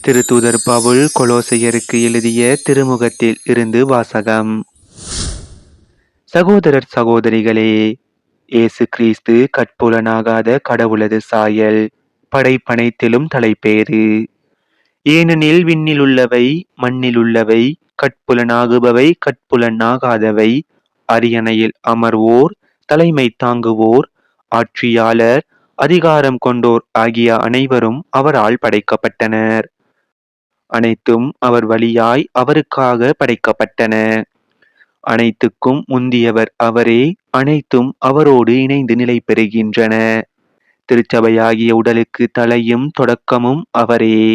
திருத்தூதர் பவுல் கொலோசையருக்கு எழுதிய திருமுகத்தில் இருந்து வாசகம். சகோதரர் சகோதரிகளே, இயேசு கிறிஸ்து கட்புலனாகாத கடவுளது சாயல், படைப்பனைத்திலும் தலைப்பேறு. ஏனெனில் விண்ணிலுள்ளவை மண்ணிலுள்ளவை, கட்புலனாகுபவை கட்புலனாகாதவை, அரியணையில் அமர்வோர், தலைமை தாங்குவோர், ஆட்சியாளர், அதிகாரம் கொண்டோர் ஆகிய அனைவரும் அவரால் படைக்கப்பட்டனர். அனைத்தும் அவர் வழியாய் அவருக்காக படைக்கப்பட்டன. அனைத்துக்கும் முந்தியவர் அவரே, அனைத்தும் அவரோடு இணைந்து நிலை பெறுகின்றன. திருச்சபையாகிய உடலுக்கு தலையும் தொடக்கமும் அவரே.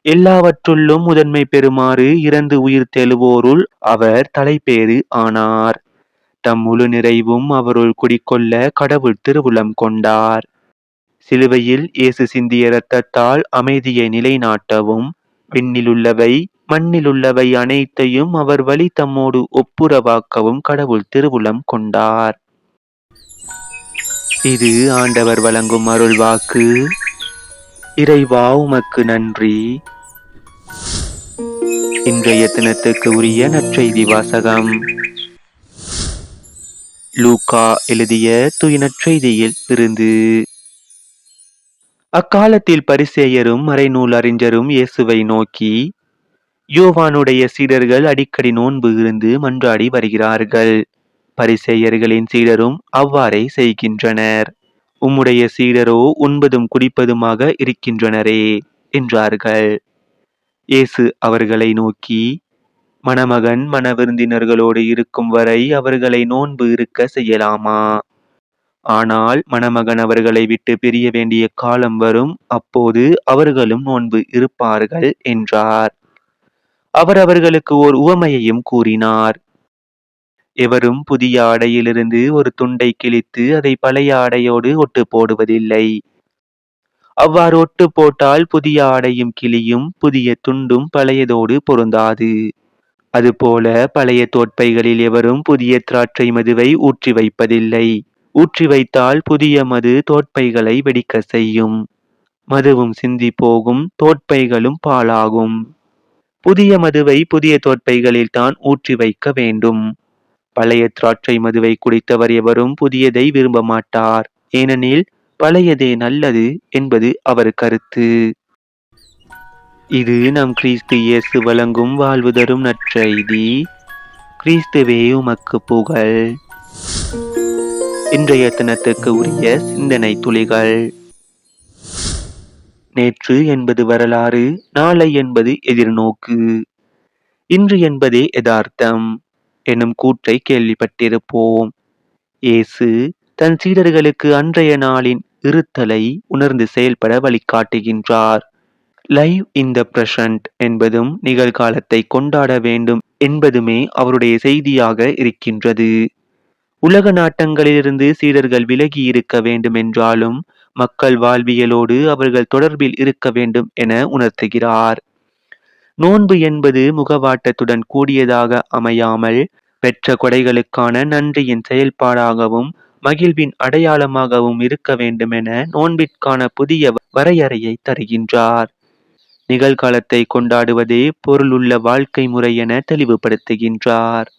எல்லாவற்றுள்ளும் முதன்மை பெறுமாறு இறந்து உயிர் தெழுவோருள் அவர் தலைப்பேறு ஆனார். தம் முழு நிறைவும் அவருள் குடிக்கொள்ள கடவுள் திருவுளம் கொண்டார். சிலுவையில் இயேசு சிந்திய இரத்தத்தால் அமைதியை நிலைநாட்டவும், விண்ணிலுள்ளவை மண்ணிலுள்ளவை அனைத்தையும் அவர் வழி தம்மோடு ஒப்புரவாக்கவும் கடவுள் திருவுளம் கொண்டார். இது ஆண்டவர் வழங்கும் அருள் வாக்கு. இறைவா உமக்கு நன்றி. இன்றைய தினத்துக்கு உரிய நற்செய்தி வாசகம். லூக்கா எழுதிய தூய நற்செய்தியில் இருந்து. அக்காலத்தில் பரிசேயரும் மறைநூல் அறிஞரும் இயேசுவை நோக்கி, யோவானுடைய சீடர்கள் அடிக்கடி நோன்பு இருந்து மன்றாடி வருகிறார்கள். பரிசேயர்களின் சீடரும் அவ்வாறே செய்கின்றனர். உம்முடைய சீடரோ உண்பதும் குடிப்பதுமாக இருக்கின்றனரே என்றார்கள். இயேசு அவர்களை நோக்கி, மணமகன் மணவிருந்தினர்களோடு இருக்கும் வரை அவர்களை நோன்பு இருக்க செய்யலாமா? ஆனால் மணமகன் அவர்களை விட்டு பிரிய வேண்டிய காலம் வரும், அப்போது அவர்களும் நோன்பு இருப்பார்கள் என்றார். அவர் அவர்களுக்கு ஓர் உவமையையும் கூறினார். எவரும் புதிய ஆடையிலிருந்து ஒரு துண்டை கிழித்து அதை பழைய ஆடையோடு ஒட்டு போடுவதில்லை. அவ்வாறு ஒட்டு போட்டால் புதிய ஆடையும் கிழியும், புதிய துண்டும் பழையதோடு பொருந்தாது. அதுபோல பழைய தோற்பைகளில் எவரும் புதிய திராட்சை மதுவை ஊற்றி வைப்பதில்லை. ஊற்றி வைத்தால் புதிய மது தோற்பைகளை வெடிக்க செய்யும். மதுவும் சிந்தி போகும், தோற்பைகளும் பாழாகும். புதிய மதுவை புதிய தோற்பைகளில் தான் ஊற்றி வைக்க வேண்டும். பழைய திராட்சை மதுவை குடித்தவர் எவரும் புதியதை விரும்ப மாட்டார், ஏனெனில் பழையதே நல்லது என்பது அவர் கருத்து. இது நம் கிறிஸ்து இயேசு வழங்கும் வாழ்வு தரும் நற்செய்தி. கிறிஸ்துவே உமக்கு புகழ். இன்றைய தினத்துக்கு உரிய சிந்தனை துளிகள். நேற்று என்பது வரலாறு, நாளை என்பது எதிர்நோக்கு, இன்று என்பதே யதார்த்தம் எனும் கூற்றை கேள்விப்பட்டிருப்போம். இயேசு தன் சீடர்களுக்கு அன்றைய நாளின் இருத்தலை உணர்ந்து செயல்பட வழிகாட்டுகின்றார். லைவ் இன் த பிரசன்ட் என்பதும் நிகழ்காலத்தை கொண்டாட வேண்டும் என்பதுமே அவருடைய செய்தியாக இருக்கின்றது. உலக நாட்டங்களிலிருந்து சீடர்கள் விலகி இருக்க வேண்டும் என்றாலும் மக்கள் வாழ்வியலோடு அவர்கள் தொடர்பில் இருக்க வேண்டும் என உணர்த்துகிறார். நோன்பு என்பது முகவாட்டத்துடன் கூடியதாக அமையாமல் பெற்ற கொடைகளுக்கான நன்றியின் செயல்பாடாகவும் மகிழ்வின் அடையாளமாகவும் இருக்க வேண்டும் என நோன்பிற்கான புதிய வரையறையை தருகின்றார். நிகழ்காலத்தை கொண்டாடுவதே பொருளுள்ள வாழ்க்கை முறை என தெளிவுபடுத்துகின்றார்.